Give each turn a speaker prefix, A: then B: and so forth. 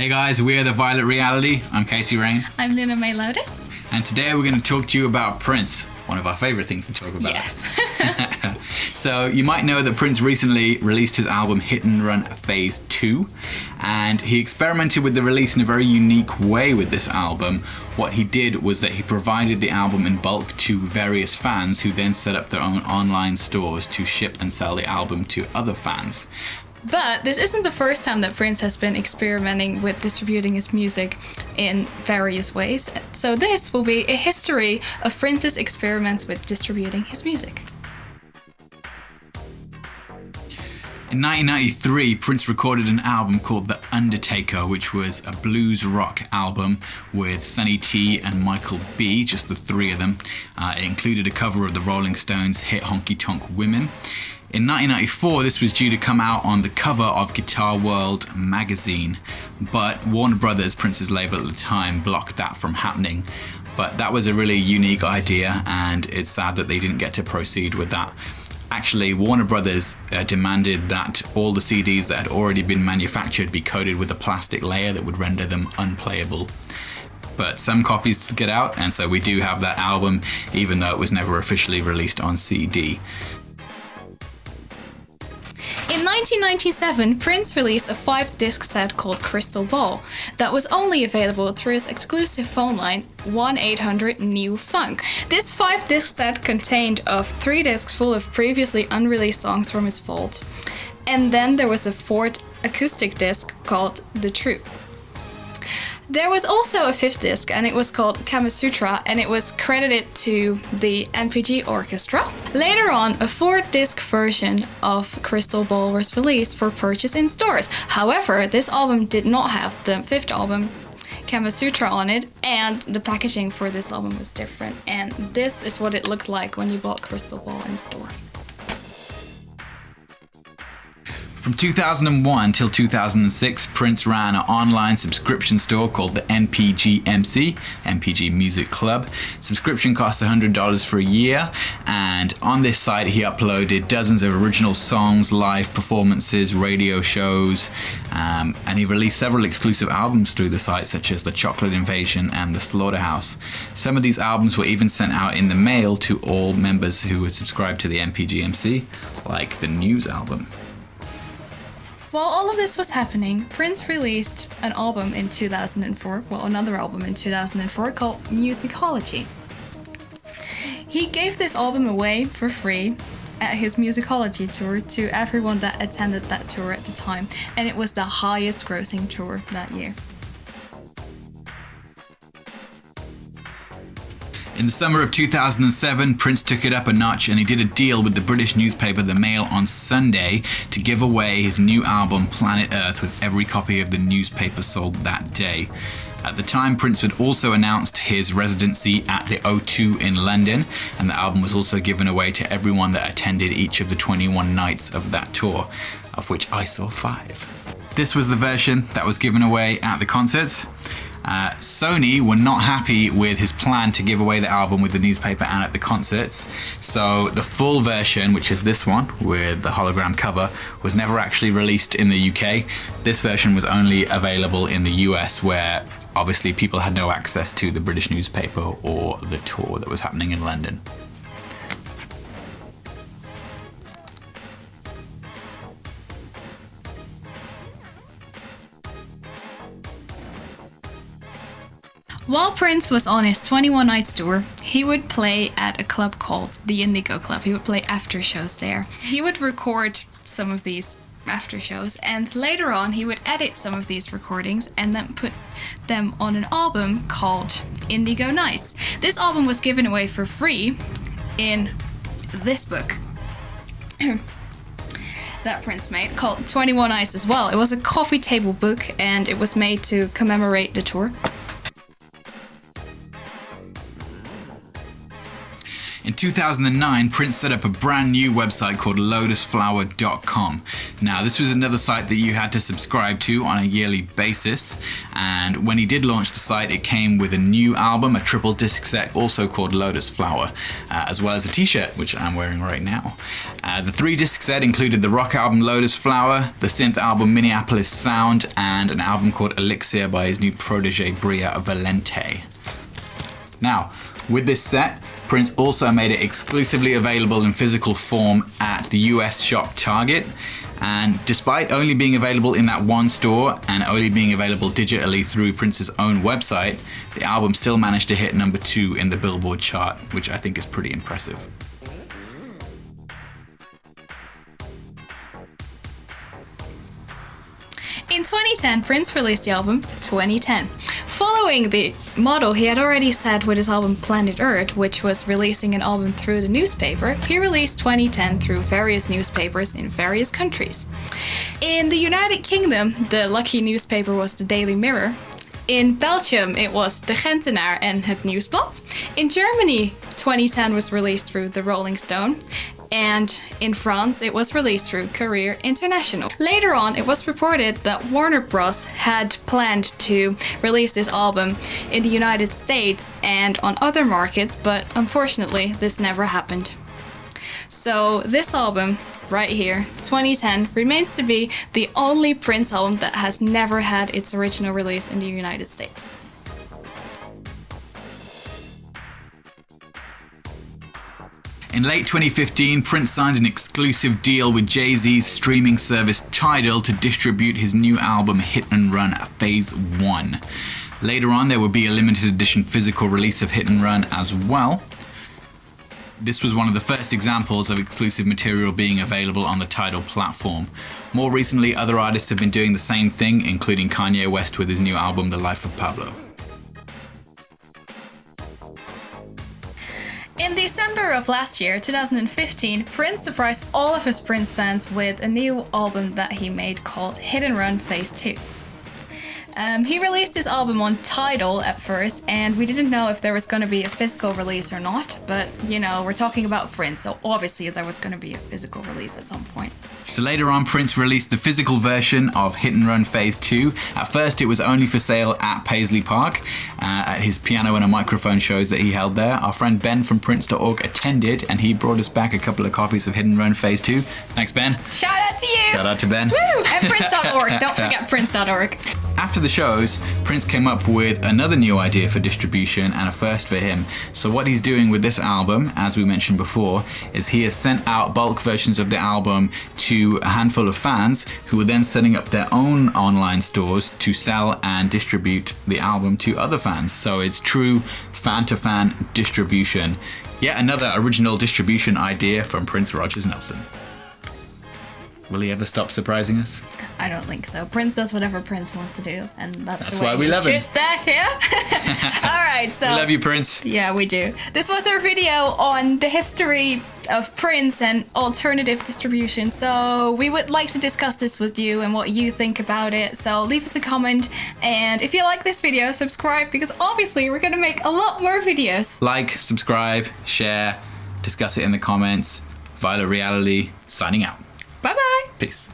A: Hey guys, we're The Violet Reality. I'm Casey Rain.
B: I'm Luna May Lotus.
A: And today we're going to talk to you about Prince, one of our favourite things to talk about.
B: Yes.
A: So you might know that Prince recently released his album HitNRun Phase 2, and he experimented with the release in a very unique way with this album. What he did was that he provided the album in bulk to various fans who then set up their own online stores to ship and sell the album to other fans.
B: But this isn't the first time that Prince has been experimenting with distributing his music in various ways. So this will be a history of Prince's experiments with distributing his music.
A: In 1993, Prince recorded an album called The Undertaker, which was a blues rock album with Sonny T and Michael B, just the three of them. It included a cover of the Rolling Stones' hit Honky Tonk Women. In 1994, this was due to come out on the cover of Guitar World magazine, but Warner Brothers, Prince's label at the time, blocked that from happening. But that was a really unique idea, and it's sad that they didn't get to proceed with that. Actually, Warner Brothers demanded that all the CDs that had already been manufactured be coated with a plastic layer that would render them unplayable. But some copies did get out, and so we do have that album, even though it was never officially released on CD.
B: In 1997, Prince released a 5-disc set called Crystal Ball that was only available through his exclusive phone line 1-800-NEW-FUNK. This 5-disc set contained of 3 discs full of previously unreleased songs from his vault. And then there was a 4th acoustic disc called The Truth. There was also a 5th disc, and it was called Kama Sutra, and it was credited to the NPG Orchestra. Later on, a 4-disc version of Crystal Ball was released for purchase in stores. However, this album did not have the 5th album, Kama Sutra, on it, and the packaging for this album was different. And this is what it looked like when you bought Crystal Ball in store.
A: From 2001 till 2006, Prince ran an online subscription store called the NPGMC, MPG Music Club. Subscription costs $100 for a year, and on this site he uploaded dozens of original songs, live performances, radio shows, and he released several exclusive albums through the site, such as The Chocolate Invasion and The Slaughterhouse. Some of these albums were even sent out in the mail to all members who would subscribe to the NPGMC, like the News album.
B: While all of this was happening, Prince released an album in 2004, another album in 2004 called Musicology. He gave this album away for free at his Musicology tour to everyone that attended that tour at the time, and it was the highest grossing tour that year.
A: In the summer of 2007, Prince took it up a notch and he did a deal with the British newspaper The Mail on Sunday to give away his new album Planet Earth with every copy of the newspaper sold that day. At the time, Prince had also announced his residency at the O2 in London, and the album was also given away to everyone that attended each of the 21 nights of that tour, of which I saw 5. This was the version that was given away at the concerts. Sony were not happy with his plan to give away the album with the newspaper and at the concerts, so the full version, which is this one with the hologram cover, was never actually released in the UK. This version was only available in the US, where obviously people had no access to the British newspaper or the tour that was happening in London.
B: While Prince was on his 21 Nights tour, he would play at a club called the Indigo Club. He would play after shows there. He would record some of these after shows, and later on he would edit some of these recordings and then put them on an album called Indigo Nights. This album was given away for free in this book that Prince made, called 21 Nights as well. It was a coffee table book, and it was made to commemorate the tour.
A: In 2009, Prince set up a brand new website called lotusflower.com. Now, this was another site that you had to subscribe to on a yearly basis, and when he did launch the site, it came with a new album, a triple disc set also called Lotus Flower, as well as a t-shirt, which I'm wearing right now. The 3-disc set included the rock album Lotus Flower, the synth album MPLSOUND, and an album called Elixir by his new protege Bria Valente. Now, with this set, Prince also made it exclusively available in physical form at the US shop Target, and despite only being available in that one store and only being available digitally through Prince's own website, the album still managed to hit number 2 in the Billboard chart, which I think is pretty impressive.
B: In 2010, Prince released the album 2010. Following the model he had already set with his album Planet Earth, which was releasing an album through the newspaper, he released 2010 through various newspapers in various countries. In the United Kingdom, the lucky newspaper was the Daily Mirror. In Belgium, it was De Gentenaar and Het Nieuwsblad. In Germany, 2010 was released through the Rolling Stone. And in France, it was released through Courier International. Later on, it was reported that Warner Bros. Had planned to release this album in the United States and on other markets, but unfortunately, this never happened. So this album, right here, 2010, remains to be the only Prince album that has never had its original release in the United States.
A: In late 2015, Prince signed an exclusive deal with Jay-Z's streaming service Tidal to distribute his new album HitNRun Phase 1. Later on, there would be a limited edition physical release of HitNRun as well. This was one of the first examples of exclusive material being available on the Tidal platform. More recently, other artists have been doing the same thing, including Kanye West with his new album The Life of Pablo.
B: In December of last year, 2015, Prince surprised all of his Prince fans with a new album that he made called HitNRun Phase 2. He released his album on Tidal at first, and we didn't know if there was going to be a physical release or not, but you know, we're talking about Prince, so obviously there was going to be a physical release at some point.
A: So later on, Prince released the physical version of HitNRun Phase 2. At first, it was only for sale at Paisley Park, at his piano and a microphone shows that he held there. Our friend Ben from Prince.org attended, and he brought us back a couple of copies of HitNRun Phase 2. Thanks, Ben.
B: Shout out to you!
A: Shout out to Ben.
B: Woo! And Prince.org. Don't forget Prince.org.
A: After the shows, Prince came up with another new idea for distribution and a first for him. So what he's doing with this album, as we mentioned before, is he has sent out bulk versions of the album to a handful of fans who are then setting up their own online stores to sell and distribute the album to other fans. So it's true fan-to-fan distribution. Yet another original distribution idea from Prince Rogers Nelson. Will he ever stop surprising us?
B: I don't think so. Prince does whatever Prince wants to do, and that's the way
A: why we love him.
B: Yeah. All right, so
A: We love you, Prince.
B: Yeah, we do. This was our video on the history of Prince and alternative distribution. So we would like to discuss this with you and what you think about it. So leave us a comment, and if you like this video, subscribe, because obviously we're gonna make a lot more videos.
A: Like, subscribe, share, discuss it in the comments. Violet Reality, signing out.
B: Bye-bye.
A: Peace.